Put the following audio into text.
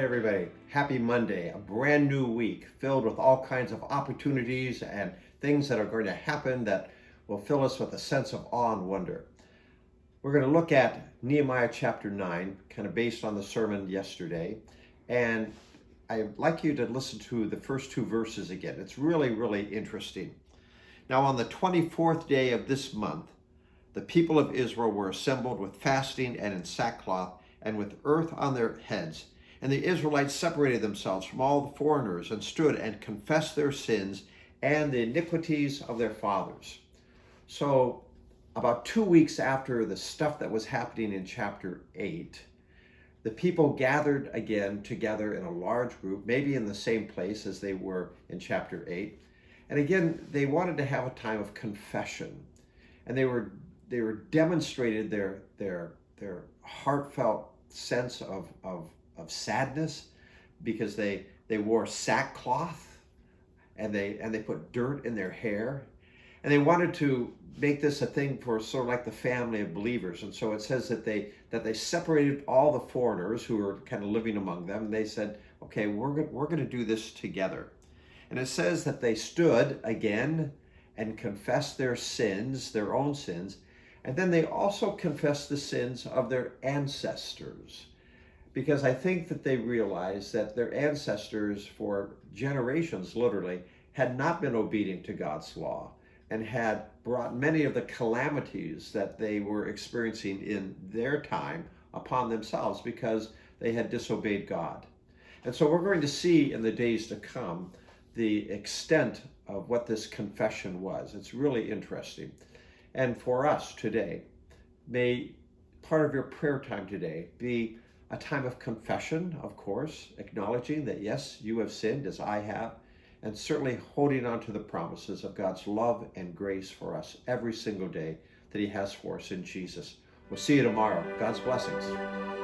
everybody. Happy Monday, a brand new week filled with all kinds of opportunities and things that are going to happen that will fill us with a sense of awe and wonder. We're going to look at Nehemiah chapter 9, kind of based on the sermon yesterday. And I'd like you to listen to the first two verses again. It's really, really interesting. Now, on the 24th day of this month, the people of Israel were assembled with fasting and in sackcloth and with earth on their heads. And the Israelites separated themselves from all the foreigners and stood and confessed their sins and the iniquities of their fathers. So about 2 weeks after the stuff that was happening in chapter 8, the people gathered again together in a large group, maybe in the same place as they were in chapter 8. And again, they wanted to have a time of confession. And they were demonstrated their heartfelt sense of sadness, because they wore sackcloth and they put dirt in their hair, and they wanted to make this a thing for sort of like the family of believers. And so it says that they separated all the foreigners who were kind of living among them. They said, okay, we're going to do this together. And it says that they stood again and confessed their sins, their own sins, and then they also confessed the sins of their ancestors. Because I think that they realized that their ancestors for generations, literally, had not been obedient to God's law and had brought many of the calamities that they were experiencing in their time upon themselves because they had disobeyed God. And so we're going to see in the days to come the extent of what this confession was. It's really interesting. And for us today, may part of your prayer time today be a time of confession, of course, acknowledging that, yes, you have sinned as I have, and certainly holding on to the promises of God's love and grace for us every single day that he has for us in Jesus. We'll see you tomorrow. God's blessings.